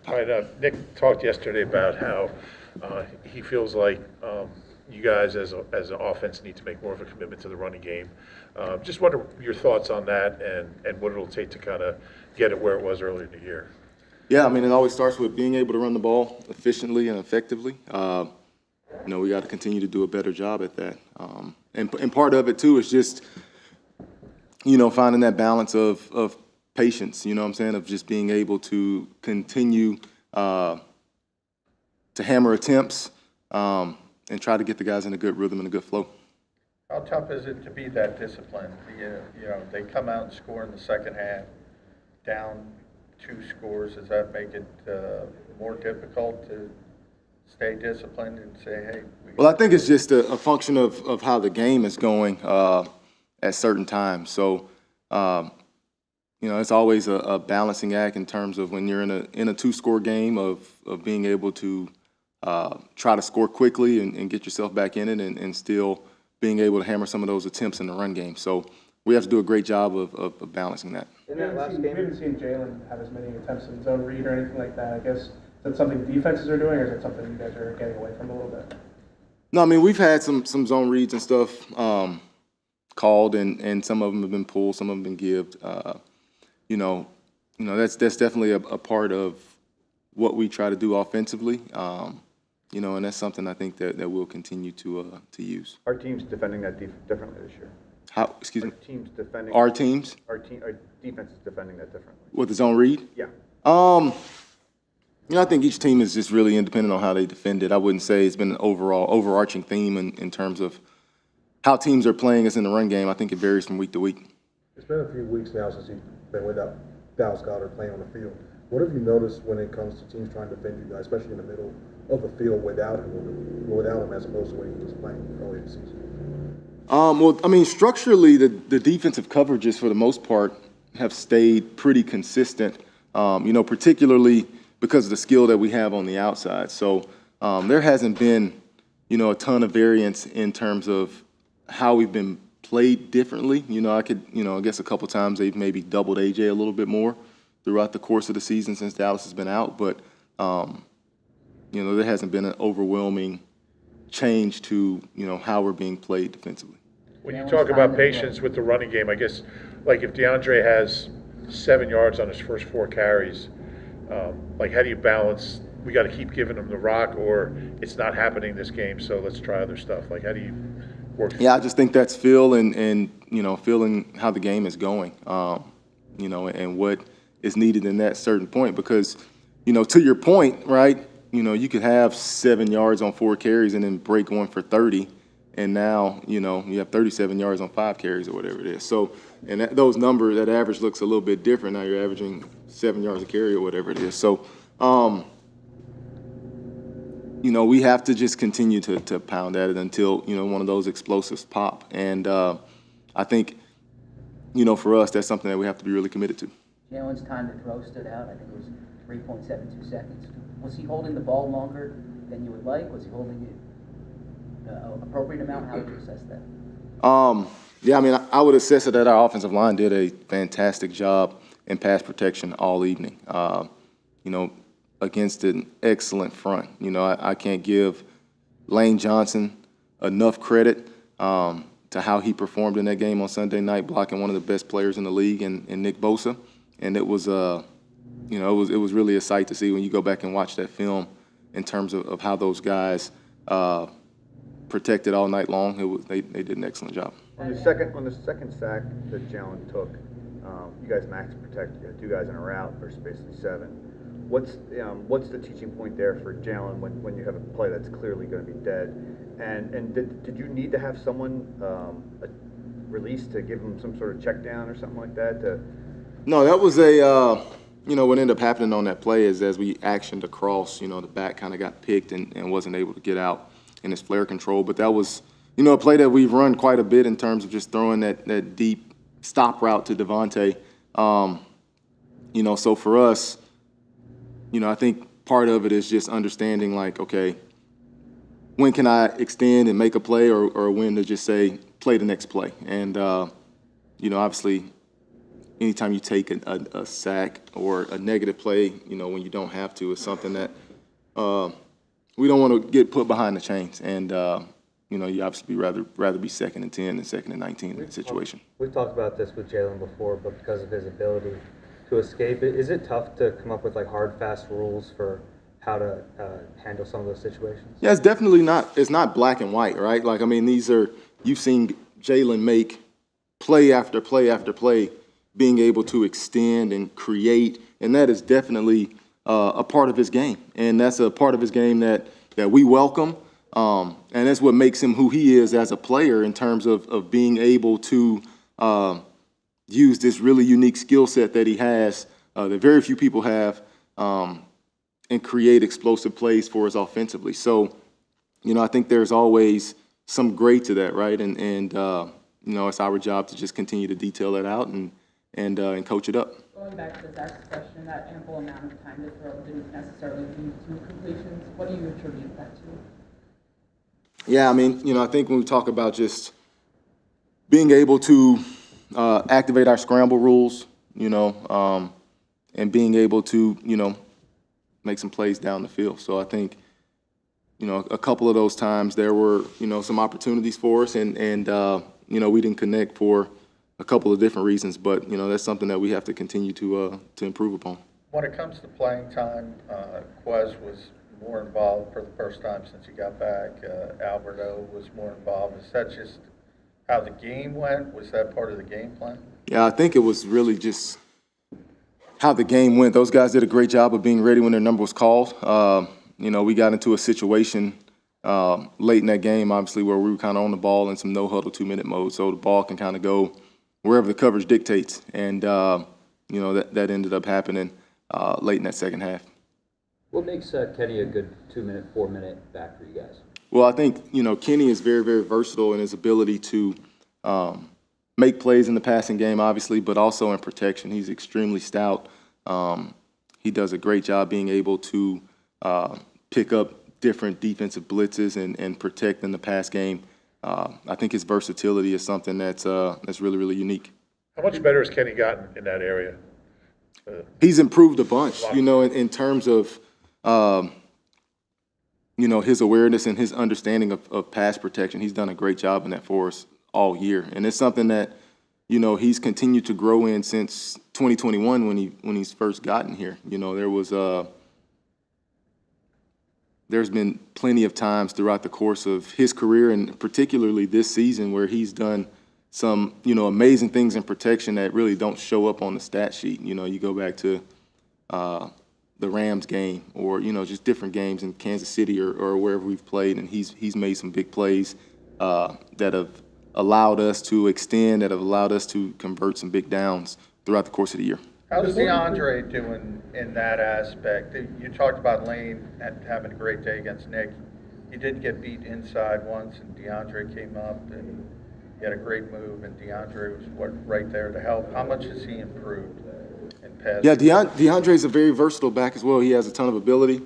All right, Nick talked yesterday about how he feels like you guys as an offense need to make more of a commitment to the running game. Just wonder your thoughts on that and what it'll take to kind of get it where it was earlier in the year. Yeah, I mean, it always starts with being able to run the ball efficiently and effectively. We got to continue to do a better job at that. And part of it, too, is just, finding that balance of patience, you know what I'm saying, of just being able to continue to hammer attempts and try to get the guys in a good rhythm and a good flow. How tough is it to be that disciplined? They come out and score in the second half, down 2 scores. Does that make it more difficult to stay disciplined and say, hey? Well, I think it's just a function of how the game is going at certain times. So, it's always a balancing act in terms of when you're in a 2-score game of being able to try to score quickly and get yourself back in it and still being able to hammer some of those attempts in the run game. So we have to do a great job of balancing that. In that last game, we haven't seen Jalen have as many attempts in zone read or anything like that. I guess, is that something defenses are doing, or is it something you guys are getting away from a little bit? No, I mean, we've had some zone reads and stuff called, and some of them have been pulled, some of them have been gived. That's definitely a part of what we try to do offensively. And that's something I think that we'll continue to use. Our team's defending that differently this year. How? Excuse me. Our team's defending. Our teams. Our defense is defending that differently. With the zone read? Yeah. I think each team is just really independent on how they defend it. I wouldn't say it's been an overarching theme in terms of how teams are playing us in the run game. I think it varies from week to week. It's been a few weeks now since you've been without Dallas Goedert playing on the field. What have you noticed when it comes to teams trying to defend you guys, especially in the middle of the field without him as opposed to when he was playing earlier this season? Structurally, the defensive coverages for the most part have stayed pretty consistent, particularly because of the skill that we have on the outside. So there hasn't been, a ton of variance in terms of how we've been played differently. I guess a couple times they've maybe doubled AJ a little bit more throughout the course of the season since Dallas has been out. But, there hasn't been an overwhelming change to, how we're being played defensively. When you talk about patience with the running game, I guess, like if DeAndre has 7 yards on his first 4 carries, how do you balance, we got to keep giving him the rock, or it's not happening this game, so let's try other stuff? How do you work? Yeah, I just think that's feel and feeling how the game is going, and what is needed in that certain point. Because, to your point, right, you could have 7 yards on 4 carries and then break one for 30, and now, you have 37 yards on 5 carries or whatever it is. So, and those numbers, that average looks a little bit different. Now you're averaging 7 yards a carry or whatever it is. So, we have to just continue to pound at it until, one of those explosives pop. And I think, for us, that's something that we have to be really committed to. Jalen's time to throw stood out. I think it was 3.72 seconds. Was he holding the ball longer than you would like? Was he holding it appropriate amount? How would you assess that? I would assess it that our offensive line did a fantastic job in pass protection all evening. Against an excellent front. I can't give Lane Johnson enough credit to how he performed in that game on Sunday night, blocking one of the best players in the league in Nick Bosa. And it was, it was really a sight to see when you go back and watch that film in terms of how those guys protected all night long. They did an excellent job. On the second sack that Jalen took, you guys max protect. You got 2 guys in a route versus basically 7. What's the teaching point there for Jalen when you have a play that's clearly going to be dead? And did you need to have someone released to give him some sort of check down or something like that? No, that was what ended up happening on that play is as we actioned across, the back kind of got picked and wasn't able to get out in his flare control. But that was, a play that we've run quite a bit in terms of just throwing that deep stop route to Devontae. So for us, I think part of it is just understanding, okay, when can I extend and make a play or when to just say, play the next play. And, obviously, anytime you take a sack or a negative play, when you don't have to, is something that we don't want to get put behind the chains. And, you obviously rather be 2nd and 10 than 2nd and 19 in that situation. We've talked about this with Jalen before, but because of his ability to escape it, is it tough to come up with like hard, fast rules for how to handle some of those situations? Yeah, it's definitely not. It's not black and white, right? Like, I mean, you've seen Jalen make play after play after play, being able to extend and create, and that is definitely a part of his game, and that's a part of his game that we welcome, and that's what makes him who he is as a player in terms of being able to use this really unique skill set that he has that very few people have, and create explosive plays for us offensively. So, I think there's always some grade to that, right? And it's our job to just continue to detail that out and coach it up. Going back to Zach's question, that ample amount of time to throw didn't necessarily lead to completions. What do you attribute that to? Yeah, I mean, I think when we talk about just being able to activate our scramble rules, and being able to, make some plays down the field. So I think, a couple of those times there were, some opportunities for us, and we didn't connect for a couple of different reasons, but, that's something that we have to continue to improve upon. When it comes to playing time, Quez was more involved for the first time since he got back. Alberto was more involved. Is that just how the game went? Was that part of the game plan? Yeah, I think it was really just how the game went. Those guys did a great job of being ready when their number was called. We got into a situation late in that game, obviously, where we were kind of on the ball in some no-huddle 2-minute mode, so the ball can kind of go wherever the coverage dictates. And, that ended up happening late in that second half. What makes Kenny a good 2-minute, 4-minute back for you guys? Well, I think, Kenny is very, very versatile in his ability to make plays in the passing game, obviously, but also in protection. He's extremely stout. He does a great job being able to pick up different defensive blitzes and protect in the pass game. I think his versatility is something that's really, really unique. How much better has Kenny gotten in that area? He's improved a bunch, in terms of, his awareness and his understanding of pass protection. He's done a great job in that for us all year. And it's something that, he's continued to grow in since 2021 when he's first gotten here. There's been plenty of times throughout the course of his career, and particularly this season, where he's done some, amazing things in protection that really don't show up on the stat sheet. You go back to the Rams game, or, just different games in Kansas City or wherever we've played, and he's made some big plays that have allowed us to extend, that have allowed us to convert some big downs throughout the course of the year. How's DeAndre doing in that aspect? You talked about Lane having a great day against Nick. He did get beat inside once, and DeAndre came up, and he had a great move, and DeAndre was right there to help. How much has he improved in pass? Yeah, DeAndre's a very versatile back as well. He has a ton of ability.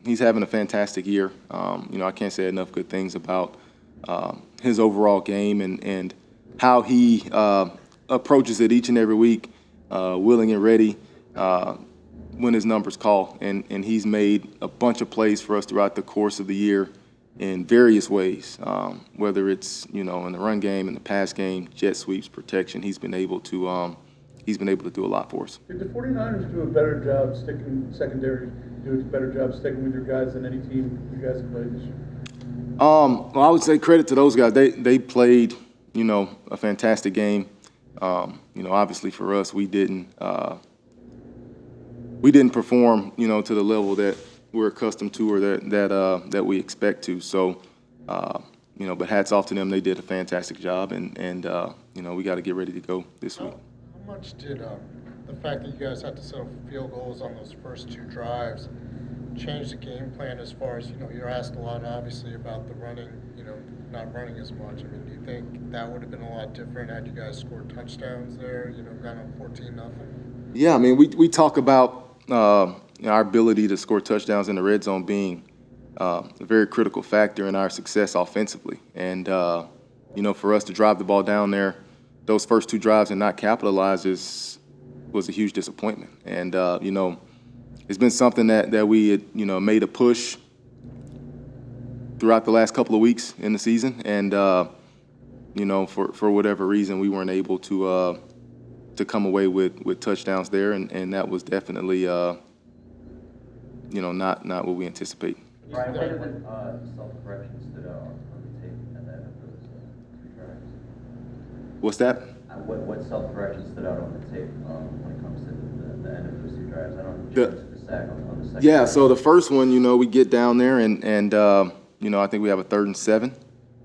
He's having a fantastic year. I can't say enough good things about his overall game and how he approaches it each and every week, willing and ready when his number's called. And he's made a bunch of plays for us throughout the course of the year in various ways, whether it's, in the run game, in the pass game, jet sweeps, protection. He's been able to do a lot for us. Did the 49ers do a better job do a better job sticking with your guys than any team you guys have played this year? Well, I would say credit to those guys. They played, a fantastic game. Obviously for us, we didn't perform, to the level that we're accustomed to or that we expect to. So, but hats off to them. They did a fantastic job, and we got to get ready to go this week. How much did the fact that you guys had to settle for field goals on those first two drives change the game plan as far as, you're asked a lot, obviously, about the running, not running as much. I mean, do you think that would have been a lot different had you guys scored touchdowns there, gone up 14-0? Yeah, I mean, we talk about our ability to score touchdowns in the red zone being a very critical factor in our success offensively. And, for us to drive the ball down there, those first 2 drives and not capitalize was a huge disappointment. And, it's been something that we had, made a push throughout the last couple of weeks in the season. And, for whatever reason, we weren't able to come away with touchdowns there. And that was definitely, not what we anticipate. Brian, what self-correction stood out on the tape at the end of those 3 drives? What's that? What self-correction stood out on the tape when it comes to the end of those 2 drives? I don't know the sack on the second. Yeah, drive. so the first one, we get down there and I think we have a 3rd and 7,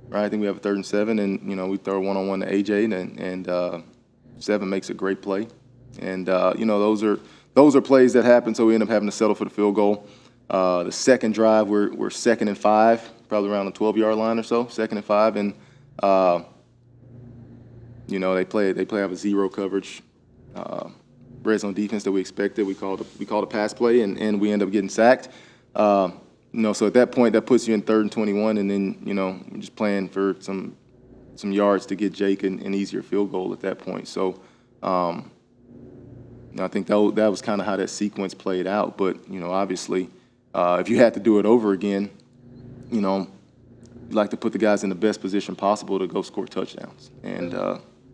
right? I think we have a 3rd and 7, and, we throw a one-on-one to AJ, and 7 makes a great play. And, those are plays that happen, so we end up having to settle for the field goal. The second drive, we're 2nd and 5, probably around the 12-yard line or so, 2nd and 5, and they have a 0 coverage red zone defense that we expected. We called a pass play, and we end up getting sacked. So at that point, that puts you in 3rd and 21, and then we're just playing for some yards to get Jake an easier field goal at that point. So I think that was kind of how that sequence played out. But obviously, if you had to do it over again, you like to put the guys in the best position possible to go score touchdowns, and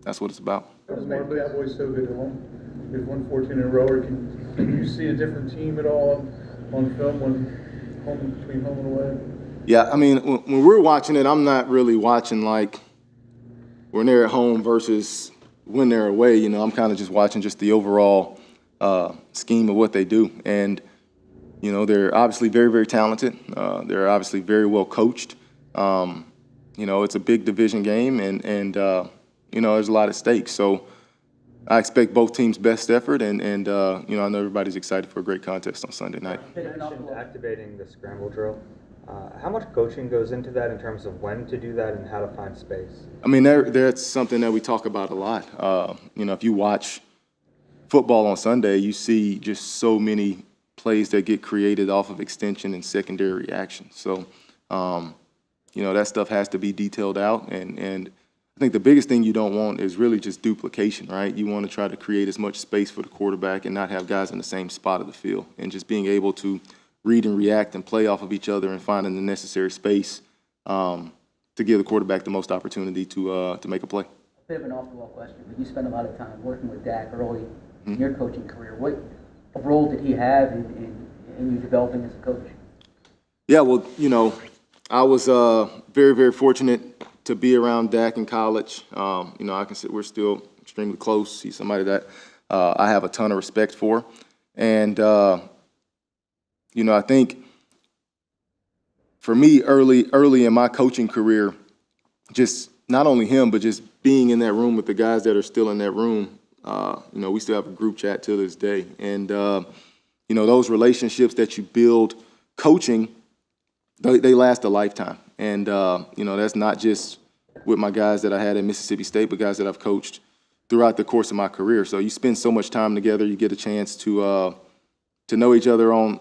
that's what it's about. What does make the Cowboys so good at home? They've won 14 in a row. Or can you see a different team at all on film between home and away? Yeah, I mean, when we're watching it, I'm not really watching like when they're at home versus when they're away. I'm kind of just watching just the overall scheme of what they do. And, they're obviously very, very talented. They're obviously very well coached. It's a big division game, and there's a lot at stake. So I expect both teams' best effort, and I know everybody's excited for a great contest on Sunday night. You mentioned activating the scramble drill. How much coaching goes into that in terms of when to do that and how to find space? I mean, that's something that we talk about a lot. If you watch football on Sunday, you see just so many plays that get created off of extension and secondary reaction. So, that stuff has to be detailed out, and I think the biggest thing you don't want is really just duplication, right? You want to try to create as much space for the quarterback and not have guys in the same spot of the field, and just being able to read and react and play off of each other and finding the necessary space to give the quarterback the most opportunity to make a play. A bit of an off-the-wall question, but you spent a lot of time working with Dak early in your coaching career. What role did he have in you developing as a coach? Yeah, well, I was very, very fortunate to be around Dak in college. I can say we're still extremely close. He's somebody that I have a ton of respect for. And, I think for me early in my coaching career, just not only him, but just being in that room with the guys that are still in that room, we still have a group chat to this day. And, those relationships that you build coaching, they last a lifetime. And, that's not just with my guys that I had at Mississippi State, but guys that I've coached throughout the course of my career. So you spend so much time together, you get a chance to know each other on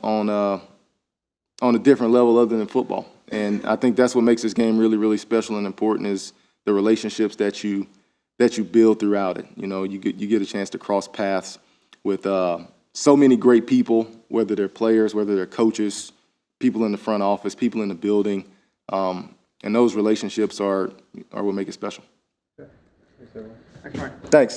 a different level other than football. And I think that's what makes this game really, really special and important is the relationships that you build throughout it. You get a chance to cross paths with so many great people, whether they're players, whether they're coaches, people in the front office, people in the building. And those relationships are what make it special. Thanks, Mark. Thanks.